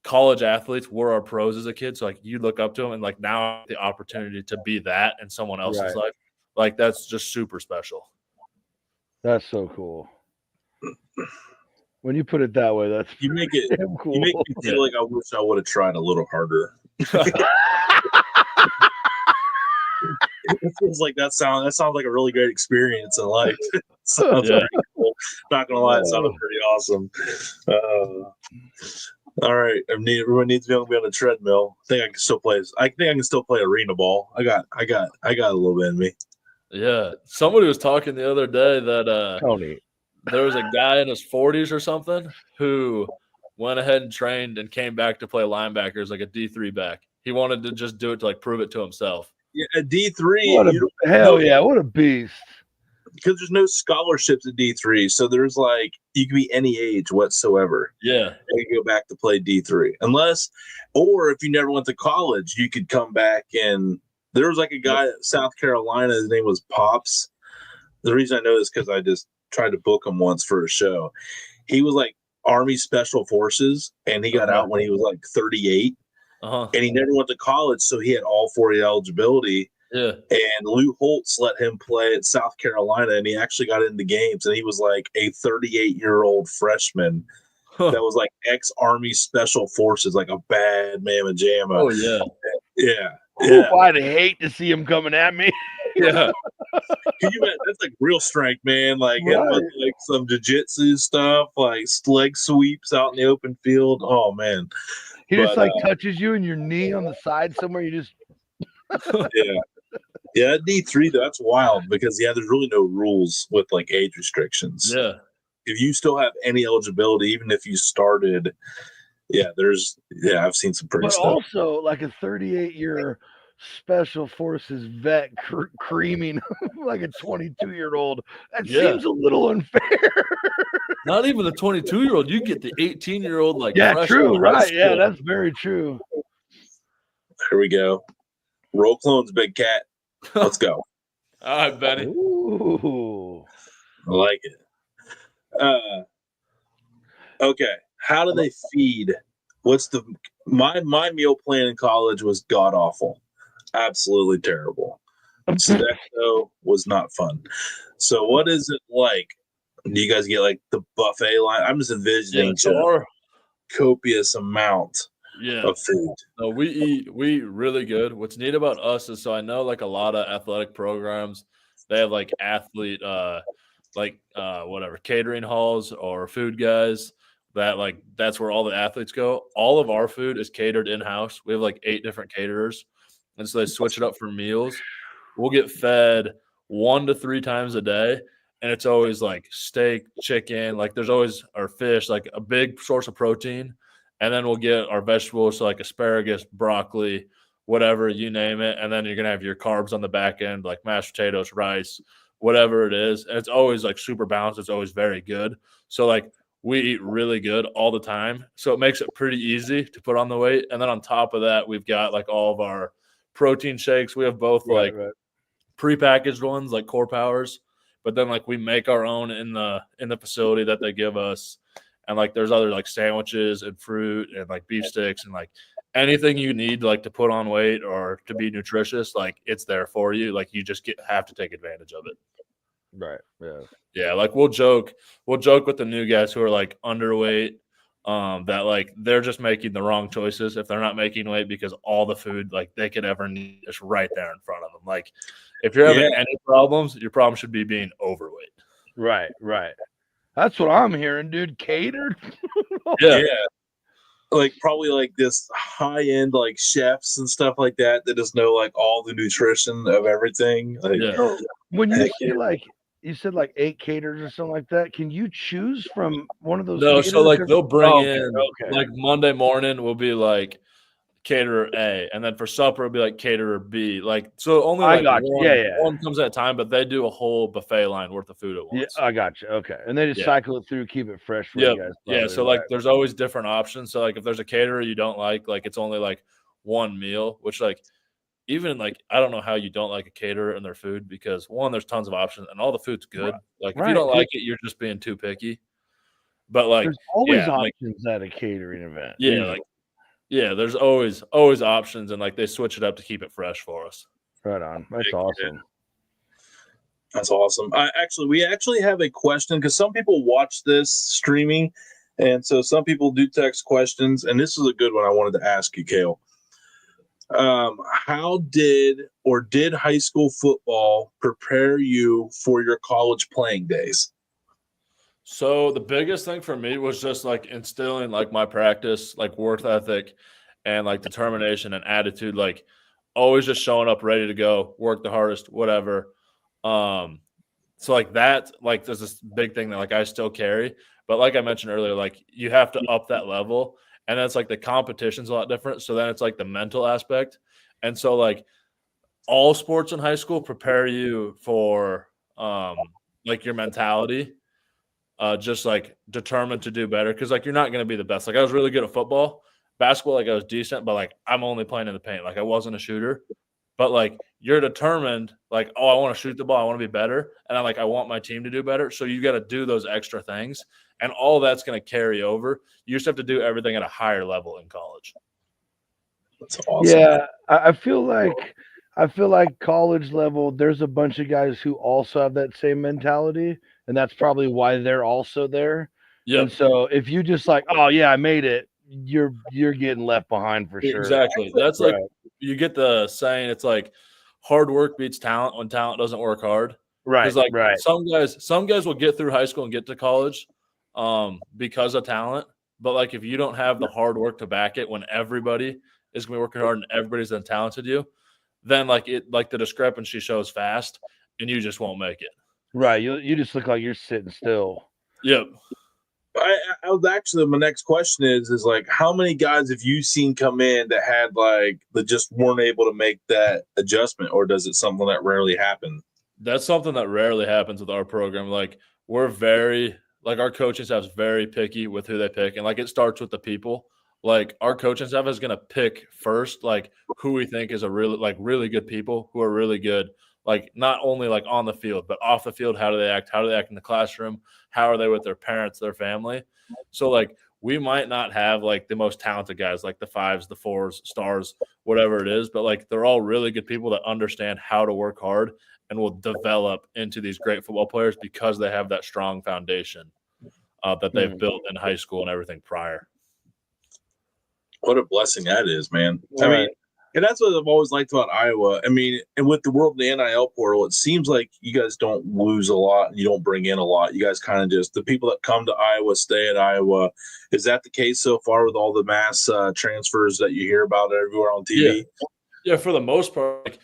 college athletes were our pros as a kid. So you look up to them and now I have the opportunity to be that in someone else's life. That's just super special. That's so cool. When you put it that way, that's you make it cool. You make me feel I wish I would have tried a little harder. It feels that sounds like a really great experience in life. Sounds pretty cool. Not gonna lie, it sounded pretty awesome. All right, everyone needs to be on the treadmill. I think I can still play arena ball. I got a little bit in me. Yeah, somebody was talking the other day that Tony, there was a guy in his 40s or something who went ahead and trained and came back to play linebacker as a D3 back. He wanted to just do it to prove it to himself. Yeah, a D3. What a beast. Because there's no scholarships at D3, so there's you can be any age whatsoever. Yeah, you can go back to play D3, or if you never went to college, you could come back. And there was a guy at South Carolina. His name was Pops. The reason I know this because I just tried to book him once for a show. He was Army Special Forces, and he got out when he was 38. And he never went to college, so he had all 40 eligibility. Yeah. And Lou Holtz let him play at South Carolina, and he actually got into games. And he was a 38-year-old freshman that was ex-Army Special Forces, a bad mamma jamma. Oh, yeah. Yeah. Yeah. Ooh, I'd hate to see him coming at me. Yeah. Can you imagine? That's like real strength, man. Like hitting with like some jiu-jitsu stuff, like leg sweeps out in the open field. Oh man. He just like touches you and your knee on the side somewhere. You just yeah. D3 though, that's wild because there's really no rules with like age restrictions. Yeah. If you still have any eligibility, even if you started, I've seen some pretty stuff. Also, like a 38-year special forces vet creaming like a 22-year-old. That seems a little unfair. Not even the 22-year-old. You get the 18-year-old. Like true, right? Yeah, that's very true. Here we go. Roll clones, big cat. Let's go. All right, Benny. Ooh. I like it. Okay. How do they feed? What's my meal plan in college was god awful. Absolutely terrible. Sodexo was not fun. So what is it like? Do you guys get like the buffet line? I'm just envisioning a copious amount of food. No, we eat really good. What's neat about us is, so I know like a lot of athletic programs, they have like athlete catering halls or food guys that like that's where all the athletes go. All of our food is catered in-house. We have like 8 different caterers, and so they switch it up for meals. We'll get fed 1 to 3 times a day, and it's always like steak, chicken, like there's always our fish, like a big source of protein. And then we'll get our vegetables, so like asparagus, broccoli, whatever, you name it. And then you're going to have your carbs on the back end, like mashed potatoes, rice, whatever it is. And it's always like super balanced. It's always very good. So like we eat really good all the time. So it makes it pretty easy to put on the weight. And then on top of that, we've got like all of our protein shakes. We have both prepackaged ones like Core Powers, but then like we make our own in the facility that they give us. And like there's other like sandwiches and fruit and like beef sticks and like anything you need like to put on weight or to be nutritious, like it's there for you. Like you just have to take advantage of it. Right. Yeah. Yeah. Like we'll joke with the new guys who are like underweight, that like they're just making the wrong choices if they're not making weight, because all the food like they could ever need is right there in front of them. Like if you're having any problems, your problem should be being overweight. Right. That's what I'm hearing, dude. Catered. Yeah. Like probably like this high end like chefs and stuff like that just know like all the nutrition of everything. Like, so when you say like you said like 8 caterers or something like that, can you choose from one of those? No, so like they'll bring in like Monday morning will be like caterer A, and then for supper it'll be like caterer B. Like so only like one comes at a time, but they do a whole buffet line worth of food at once. Yeah, I got you. Okay. And they just cycle it through, keep it fresh for you guys. Yeah. So like there's always different options. So like if there's a caterer you don't like it's only like one meal, which like even like I don't know how you don't like a caterer and their food, because one, there's tons of options and all the food's good. Like if you don't like it, you're just being too picky. But like there's always options at a catering event. Yeah, there's always options, and like they switch it up to keep it fresh for us. Right on. That's awesome. That's awesome. We actually have a question, because some people watch this streaming, and so some people do text questions, and this is a good one I wanted to ask you, Kale. How did high school football prepare you for your college playing days? So the biggest thing for me was just like instilling like my practice, like work ethic and like determination and attitude, like always just showing up ready to go, work the hardest, whatever. So like that, like there's this big thing that like I still carry, but like I mentioned earlier, like you have to up that level, and then it's like the competition's a lot different. So then it's like the mental aspect. And so like all sports in high school prepare you for like your mentality. Just like determined to do better, because like you're not going to be the best. Like I was really good at football, basketball, like I was decent, but like I'm only playing in the paint. Like I wasn't a shooter, but like you're determined, like, oh, I want to shoot the ball, I want to be better, and I want my team to do better. So you got to do those extra things, and all that's going to carry over. You just have to do everything at a higher level in college. That's awesome. Yeah, I feel like college level, there's a bunch of guys who also have that same mentality, and that's probably why they're also there. Yeah. And so if you just like, oh yeah, I made it, you're getting left behind for sure. Exactly. That's like you get the saying, it's like hard work beats talent when talent doesn't work hard. Right. Because like right. some guys will get through high school and get to college because of talent. But like if you don't have the hard work to back it when everybody is gonna be working hard and everybody's as talented you, then like the discrepancy shows fast and you just won't make it. Right. You just look like you're sitting still. Yep. I was actually, my next question is like, how many guys have you seen come in that had like that just weren't able to make that adjustment, or does it something that rarely happens? That's something that rarely happens with our program. Like we're very like our coaching staff's very picky with who they pick, and like it starts with the people. Like our coaching staff is gonna pick first, like who we think is a really good people who are really good. Like not only like on the field, but off the field. How do they act? How do they act in the classroom? How are they with their parents, their family? So like we might not have like the most talented guys, like the 5s, the 4s, stars, whatever it is, but like they're all really good people that understand how to work hard and will develop into these great football players because they have that strong foundation that they've built in high school and everything prior. What a blessing that is, man. Right. I mean, and that's what I've always liked about Iowa. I mean, and with the world of the NIL portal, it seems like you guys don't lose a lot and you don't bring in a lot. You guys kind of just, the people that come to Iowa stay at Iowa. Is that the case so far with all the mass transfers that you hear about everywhere on TV? Yeah, for the most part,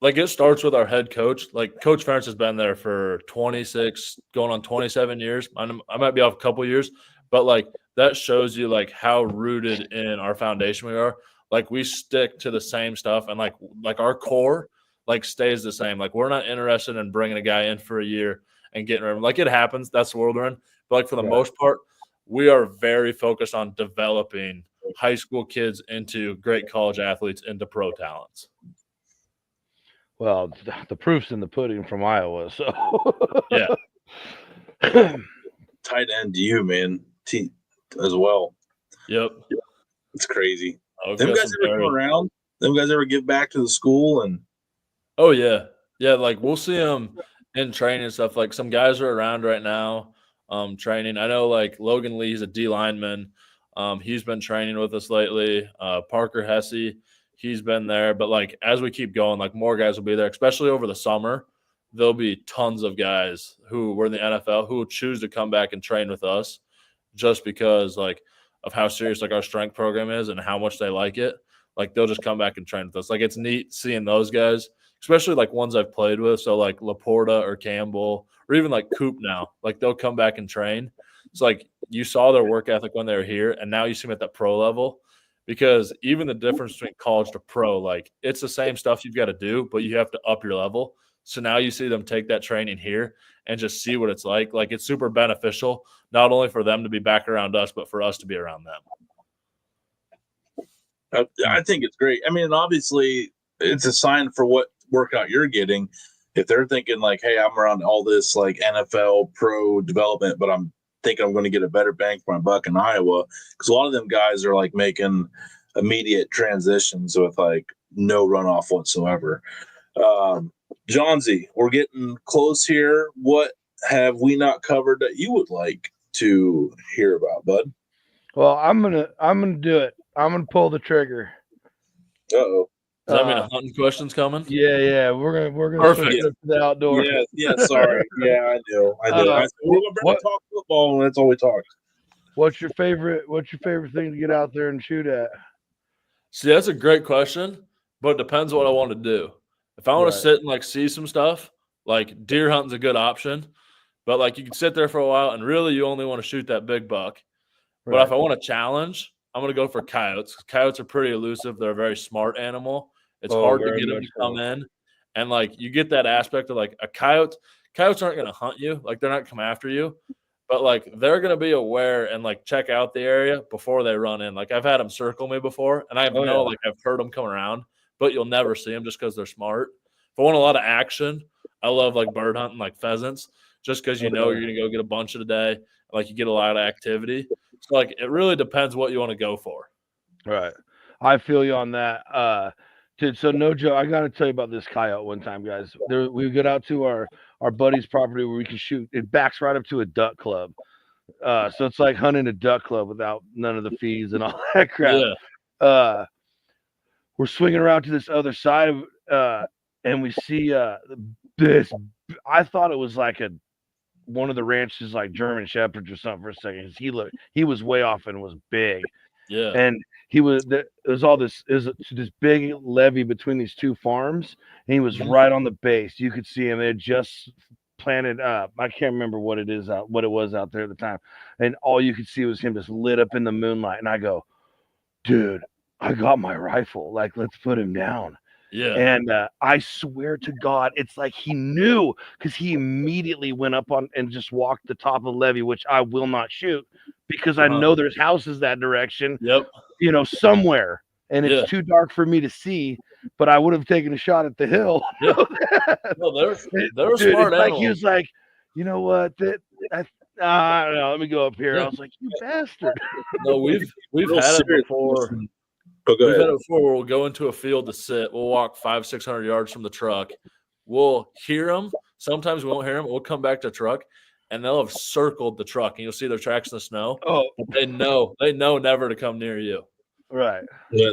like it starts with our head coach. Like Coach Ferentz has been there for 26, going on 27 years. I might be off a couple years, but like that shows you like how rooted in our foundation we are. Like we stick to the same stuff, and like our core like stays the same. Like we're not interested in bringing a guy in for a year and getting rid of him. Like it happens, that's the world we're in. But like for the most part, we are very focused on developing high school kids into great college athletes, into pro talents. Well, the proof's in the pudding from Iowa. So yeah. Tight end to you, man, as well. Yep. It's crazy. Oh, them guys ever come around? Them guys ever give back to the school? And oh yeah, like we'll see them in training and stuff. Like some guys are around right now, training. I know like Logan Lee, he's a D lineman. He's been training with us lately. Parker Hesse, he's been there. But like as we keep going, like more guys will be there, especially over the summer. There'll be tons of guys who were in the NFL who will choose to come back and train with us just because like of how serious like our strength program is and how much they like it. Like they'll just come back and train with us. Like it's neat seeing those guys, especially like ones I've played with. So like Laporta or Campbell or even like Coop now, like they'll come back and train. It's like you saw their work ethic when they were here, and now you see them at that pro level, because even the difference between college to pro, like it's the same stuff you've got to do, but you have to up your level. So now you see them take that training here and just see what it's like. Like it's super beneficial, not only for them to be back around us, but for us to be around them. I think it's great. I mean, obviously it's a sign for what workout you're getting. If they're thinking like, hey, I'm around all this like NFL pro development, but I'm thinking I'm going to get a better bang for my buck in Iowa, because a lot of them guys are like making immediate transitions with like no runoff whatsoever. Johnsy, we're getting close here. What have we not covered that you would like to hear about, bud? Well, I'm gonna do it. I'm gonna pull the trigger. Uh-oh. Does that mean a hunting question's coming? Yeah. We're gonna Perfect. switch it to the outdoor. Yeah. Sorry. Yeah, I do. We're gonna talk football, and that's all we talk. What's your favorite thing to get out there and shoot at? See, that's a great question, but it depends what I want to do. If I want to sit and like see some stuff, like deer hunting's a good option, but like you can sit there for a while and really you only want to shoot that big buck. Right. But if I want to challenge, I'm going to go for coyotes. Coyotes are pretty elusive. They're a very smart animal. It's hard to get them to come in. And like you get that aspect of like a coyote. Coyotes aren't going to hunt you. Like they're not going to come after you. But like they're going to be aware and like check out the area before they run in. Like I've had them circle me before, and I've heard them come around, but you'll never see them just because they're smart. If I want a lot of action, I love like bird hunting, like pheasants, just because you know you're going to go get a bunch of the day. Like you get a lot of activity. So like it really depends what you want to go for. Right. I feel you on that. So no joke, I got to tell you about this coyote one time, guys. We got out to our buddy's property where we can shoot. It backs right up to a duck club. So it's like hunting a duck club without none of the fees and all that crap. Yeah. We're swinging around to this other side of and we see this. I thought it was like one of the ranches, like German Shepherds or something for a second. He was way off and was big. Yeah. And there was all this big levee between these two farms, and he was right on the base. You could see him. They had just planted up. I can't remember what it was out there at the time. And all you could see was him just lit up in the moonlight. And I go, dude, I got my rifle. Like, let's put him down. Yeah. And I swear to God, it's like he knew, because he immediately went up on and just walked the top of the levee, which I will not shoot because I know there's houses that direction. Yep. You know, somewhere, and it's too dark for me to see. But I would have taken a shot at the hill. Yeah. No, they're Dude, smart like animals. he was like, you know what? I don't know. Let me go up here. Yeah. I was like, you bastard. No, we've had it before. Oh, go We've ahead. had it before where we'll go into a field to sit. We'll walk 500-600 yards from the truck. We'll hear them. Sometimes we won't hear them. We'll come back to the truck, and they'll have circled the truck, and you'll see their tracks in the snow. Oh, They know never to come near you. right. Yeah.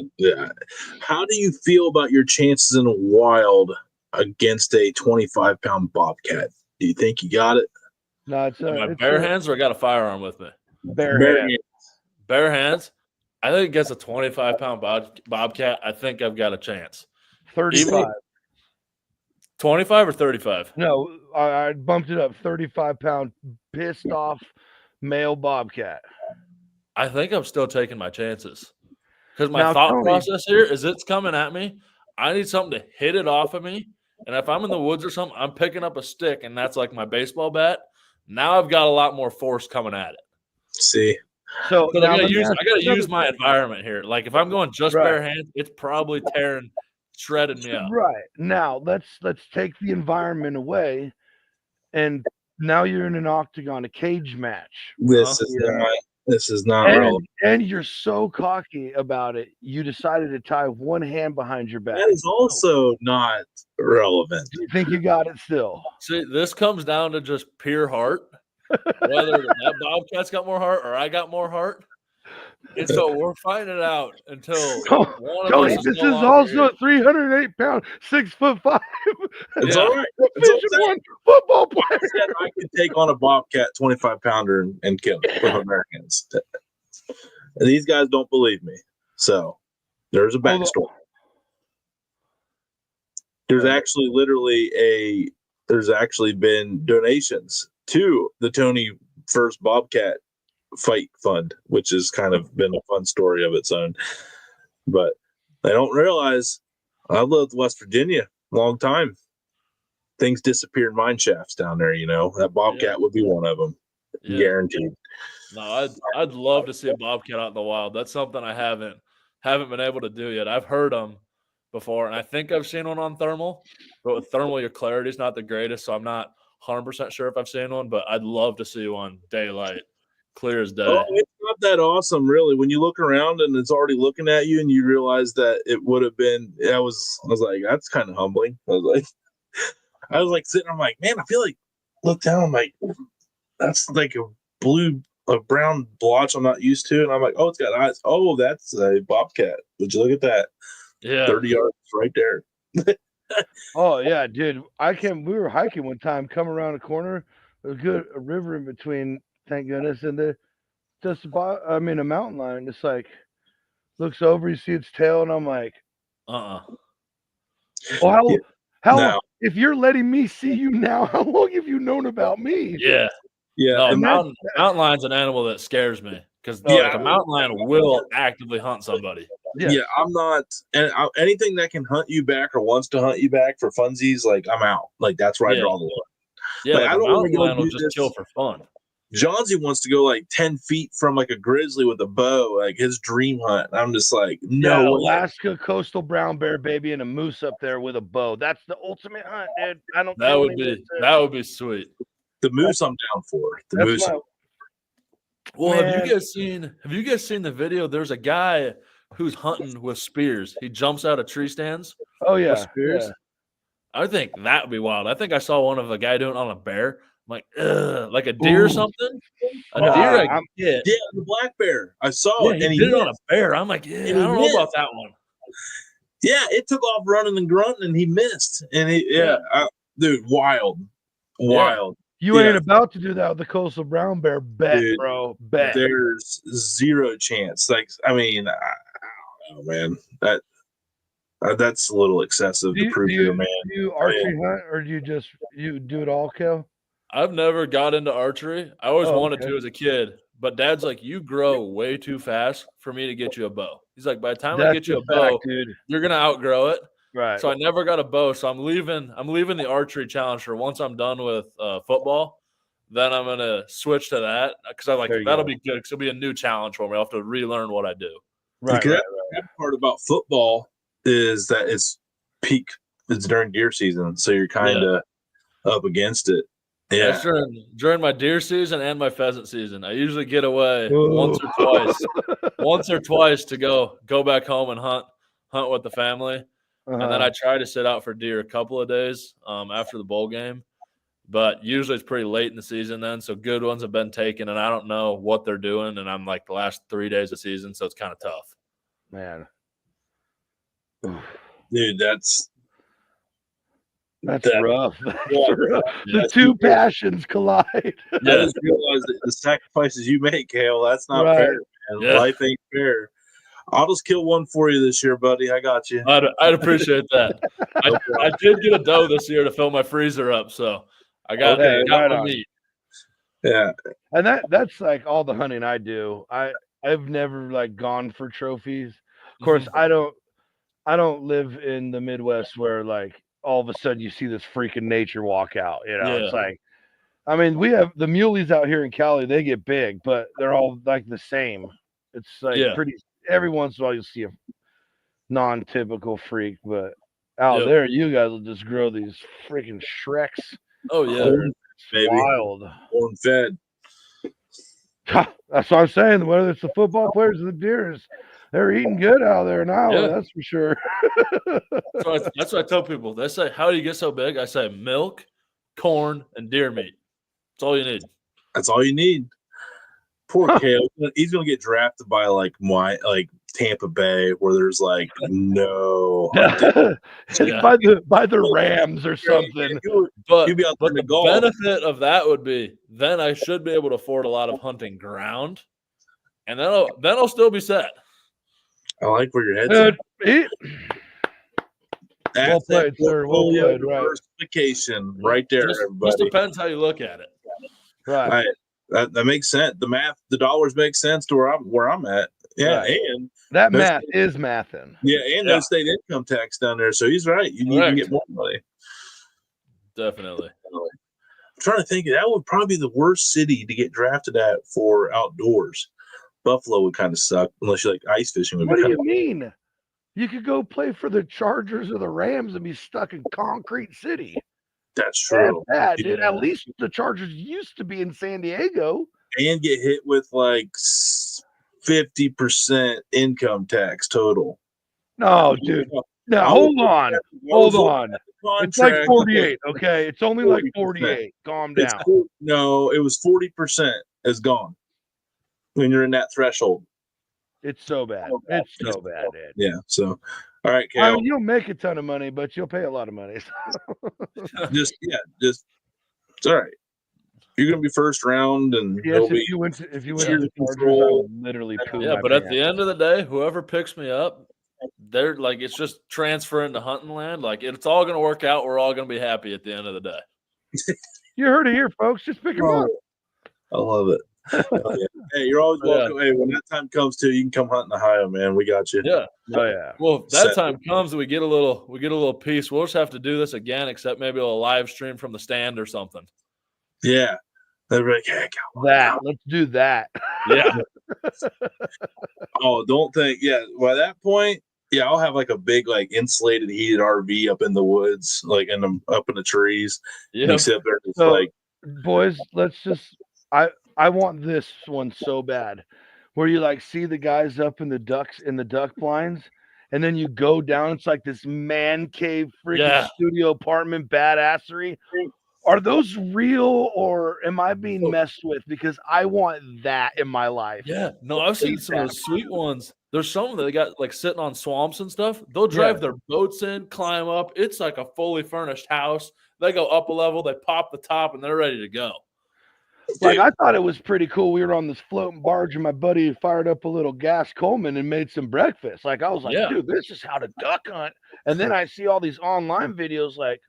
How do you feel about your chances in the wild against a 25-pound bobcat? Do you think you got it? No, it's Am I bare hands or I got a firearm with me? bare hand. Bare hands. I think against a 25-pound bobcat, I think I've got a chance. 35. 25 or 35? No, I bumped it up. 35-pound pissed off male bobcat. I think I'm still taking my chances. Because my Now, thought Tony- process here is it's coming at me. I need something to hit it off of me. And if I'm in the woods or something, I'm picking up a stick, and that's like my baseball bat. Now I've got a lot more force coming at it. See, So But now I let me got ask to you use another my thing. environment here. Like if I'm going just Right. bare hands, it's probably shredding me up. Right. Now let's take the environment away, and now you're in an octagon, a cage match. this is not relevant. And you're so cocky about it, you decided to tie one hand behind your back. That is also not relevant. Do you think you got it still? See, this comes down to just pure heart. Whether that bobcat's got more heart or I got more heart. And so we're finding it out until one of Tony, us this no is longer also here. a 308-pound, 6'5" It's Yeah. all right. It's Division all One football player. said I could take on a bobcat 25-pounder and kill it with Americans. And these guys don't believe me. So there's a backstory. There's actually been donations to the Tony First Bobcat Fight Fund, which has kind of been a fun story of its own. But they don't realize I lived in West Virginia a long time. Things disappear in mine shafts down there, you know. That bobcat would be one of them. Yeah. Guaranteed. No, I'd love to see a bobcat out in the wild. That's something I haven't been able to do yet. I've heard them before, and I think I've seen one on thermal. But with thermal, your clarity is not the greatest, so I'm not 100% sure if I've seen one. But I'd love to see one daylight, clear as day. Oh, it's not that awesome, really. When you look around and it's already looking at you, and you realize that it would have been. I was like, that's kind of humbling. I was like sitting. I'm like, man, I feel like look down. I'm like, that's like a brown blotch I'm not used to, and I'm like, oh, it's got eyes. Oh, that's a bobcat. Would you look at that? Yeah, 30 yards right there. Oh yeah, dude. We were hiking one time, come around a corner, there's a river in between, thank goodness, and a mountain lion just like looks over, you see its tail, and I'm like, Uh-uh. well, how Now- if you're letting me see you now, how long have you known about me? Yeah. Yeah, No, and mountain lion's an animal that scares me because Yeah. a mountain lion will actively hunt somebody. yeah, I'm not. And anything that can hunt you back or wants to hunt you back for funsies, like I'm out. Like that's where I Yeah. draw the line. Yeah, Like, like I a don't wanna mountain go lion will do just this. kill for fun. Johnsy wants to go like 10 feet from like a grizzly with a bow, like his dream hunt. And I'm just like, no way. Alaska coastal brown bear, baby, and a moose up there with a bow. That's the ultimate hunt, dude. I don't. That care would what anyone says. be sweet. The moose I'm down for. The That's moose. my- Well, Man. have you guys seen the video? There's a guy who's hunting with spears. He jumps out of tree stands Oh with yeah, spears. yeah. I think that would be wild. I think I saw one of a guy doing it on a bear. I'm like, ugh, like a deer or Ooh. something. A Nah, deer, I I'm- get. Yeah, the black bear. I saw Yeah, it. he And did it on a bear. I'm like, yeah, I he don't know missed. about that one. Yeah, it took off running and grunting, and he missed. And dude, wild. You ain't about to do that with the Coastal Brown Bear. Bet, Dude, bro. Bet. There's zero chance. Like, I mean, I don't know, man. That's a little excessive to prove you're a man. Do you archery hunt, or do you do it all, Kel? I've never got into archery. I always wanted to as a kid, but Dad's like, you grow way too fast for me to get you a bow. He's like, by the time I get you a bow, dude, you're gonna outgrow it. Right. So I never got a bow. So I'm leaving the archery challenge for once I'm done with football. Then I'm gonna switch to that because I like that'll be good because it'll be a new challenge for me. I'll have to relearn what I do. Right. That part about football is that it's during deer season, so you're kind of up against it. Yeah, that's during my deer season and my pheasant season. I usually get away once or twice to go back home and hunt with the family. And then I try to sit out for deer a couple of days after the bowl game. But usually it's pretty late in the season then, so good ones have been taken, and I don't know what they're doing, and I'm like the last 3 days of season, so it's kind of tough. Man. Dude, that's rough. The two passions collide. I just realized that the sacrifices you make, Kale, that's not fair, man. Yeah. Life ain't fair. I'll just kill one for you this year, buddy. I got you. I'd appreciate that. I did get a doe this year to fill my freezer up, so I got my meat. Yeah. And that's like all the hunting I do. I've never like gone for trophies. Of course, I don't live in the Midwest where like all of a sudden you see this freaking nature walk out. You know, it's like, I mean, we have the muleys out here in Cali, they get big, but they're all like the same. It's like pretty, every once in a while you'll see a non-typical freak, but out there, you guys will just grow these freaking Shreks. Oh yeah, baby. Wild. Born fed. That's what I'm saying. Whether it's the football players or the deers, they're eating good out there now. Yeah. That's for sure. That's what I tell people. They say, "How do you get so big?" I say, "Milk, corn, and deer meat. That's all you need." That's all you need. Poor Kale. He's gonna get drafted by like Tampa Bay, where there's like no by the Rams or something. But the benefit of that would be then I should be able to afford a lot of hunting ground, and then I'll still be set. I like where your head's at. Well played, sir. Well played. Diversification, right there. Just depends how you look at it. Right. That makes sense. The dollars make sense to where I'm at. Yeah, and that math is mathing. Yeah, and no state income tax down there. So he's right. You need to get more money. Definitely. I'm trying to think. That would probably be the worst city to get drafted at for outdoors. Buffalo would kind of suck unless you like ice fishing. What do you mean? You could go play for the Chargers or the Rams and be stuck in Concrete City. That's true. That's dude. At least the Chargers used to be in San Diego. And get hit with like 50% income tax total. No, dude. No, hold on. It's like 48, okay? It's only like 48. Calm down. No, it was 40% is gone when you're in that threshold. It's so bad. It's so bad, dude. Yeah, so all right, Kale. I mean, you'll make a ton of money, but you'll pay a lot of money. just it's all right. You're gonna be first round, and if you went to the Chargers, I would literally poo my but at the end of the day, whoever picks me up, they're like it's just transferring to hunting land. Like it's all gonna work out. We're all gonna be happy at the end of the day. You heard it here, folks. Just pick them up. I love it. Hey, you're always welcome. Hey, when that time comes to, you can come hunt in Ohio, man. We got you. Yeah. Oh yeah. Well, if that time comes, we get a little piece. We'll just have to do this again, except maybe a live stream from the stand or something. Yeah. They're like, hey, let's do that. Yeah. Oh, don't think. Yeah. By that point, I'll have like a big, like insulated, heated RV up in the woods, like up in the trees. Yeah. You sit there, just like, boys, let's just. I want this one so bad, where you like see the guys up in the duck blinds, and then you go down. It's like this man cave freaking studio apartment badassery. Are those real, or am I being messed with? Because I want that in my life. Yeah, no, I've seen some of those sweet ones. There's some that they got like sitting on swamps and stuff. They'll drive their boats in, climb up. It's like a fully furnished house. They go up a level, they pop the top, and they're ready to go. Like, I thought it was pretty cool. We were on this floating barge, and my buddy fired up a little gas Coleman and made some breakfast. Like, I was like, dude, this is how to duck hunt. And then I see all these online videos like,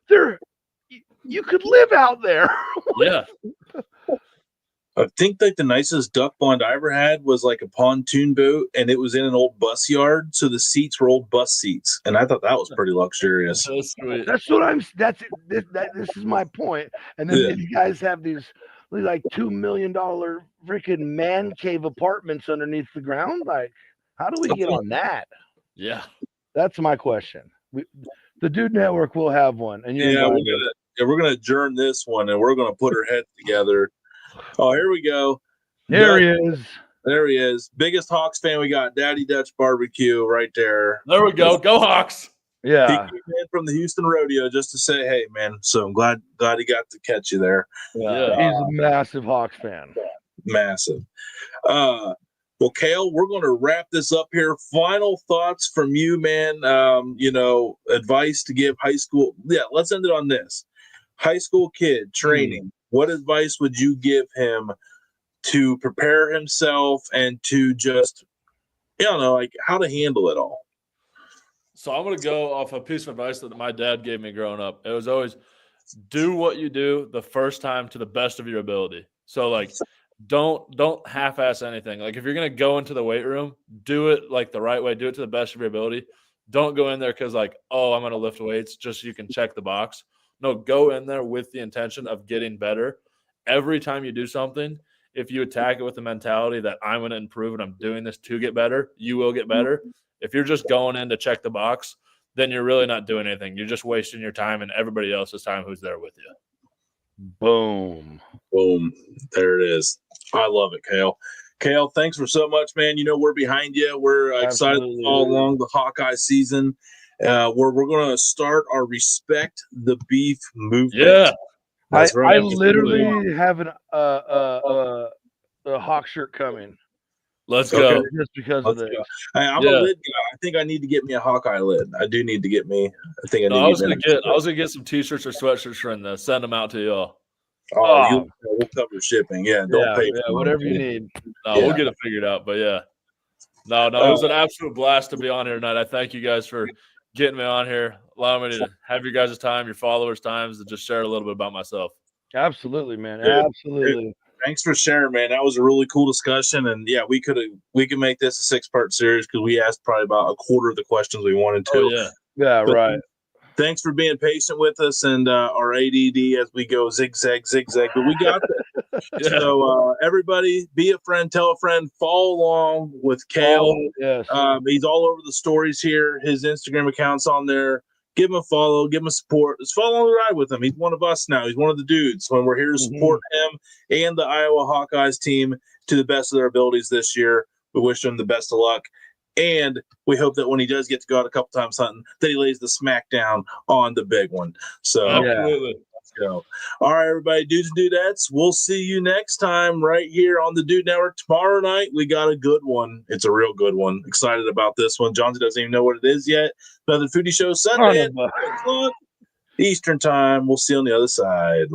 you could live out there. Yeah. I think like the nicest duck pond I ever had was like a pontoon boat, and it was in an old bus yard, so the seats were old bus seats, and I thought that was pretty luxurious. So sweet. That's what I'm. This is my point. And then you guys have these like $2 million freaking man cave apartments underneath the ground. Like, how do we get on that? Yeah, that's my question. The Dude Network will have one, and we're gonna adjourn this one, and we're gonna put our heads together. Oh, here we go. There he is. There he is. Biggest Hawks fan we got. Daddy Dutch Barbecue right there. There we go. Go Hawks. Yeah. He came in from the Houston rodeo just to say, hey, man. So I'm glad he got to catch you there. Yeah. He's a massive Hawks fan. Massive. Well, Kale, we're going to wrap this up here. Final thoughts from you, man. Advice to give high school. Yeah, let's end it on this. High school kid training. What advice would you give him to prepare himself and to just, like how to handle it all? So I'm going to go off a piece of advice that my dad gave me growing up. It was always do what you do the first time to the best of your ability. So like, don't half-ass anything. Like if you're going to go into the weight room, do it like the right way. Do it to the best of your ability. Don't go in there because like, oh, I'm going to lift weights just so you can check the box. No, go in there with the intention of getting better. Every time you do something, if you attack it with the mentality that I'm going to improve and I'm doing this to get better, you will get better. If you're just going in to check the box, then you're really not doing anything. You're just wasting your time and everybody else's time who's there with you. Boom. Boom. There it is. I love it, Kale. Kale, thanks for so much, man. We're behind you. We're excited to follow along the Hawkeye season. We're going to start our Respect the Beef movement. Yeah. That's right. I literally have a Hawk shirt coming. Let's go. Just because of this. Hey, I'm a lid guy. I think I need to get me a Hawkeye lid. I do need to get me. I was gonna get some t-shirts or sweatshirts and send them out to y'all. We'll cover shipping. Yeah, don't pay for whatever you need. No, we'll get it figured out. But yeah. No, it was an absolute blast to be on here tonight. I thank you guys for getting me on here, allowing me to have your guys' time, your followers' times, to just share a little bit about myself. Absolutely, man. Absolutely. Thanks for sharing, man. That was a really cool discussion. And yeah, we could make this a 6-part series because we asked probably about a quarter of the questions we wanted to. Oh, yeah, right. Thanks for being patient with us and our ADD as we go zigzag, but we got this. So everybody, be a friend, tell a friend, follow along with Kale. Yes. He's all over the stories here. His Instagram account's on there. Give him a follow, give him a support. Just follow on the ride with him. He's one of us now. He's one of the dudes. When we're here to support him and the Iowa Hawkeyes team to the best of their abilities this year. We wish him the best of luck. And we hope that when he does get to go out a couple times hunting, that he lays the smack down on the big one. So absolutely. Let's go. All right, everybody, dudes and dudettes, we'll see you next time right here on the Dude Network. Tomorrow night, we got a good one. It's a real good one. Excited about this one. Johnsy doesn't even know what it is yet. Another foodie show Sunday at 8 o'clock Eastern time. We'll see you on the other side.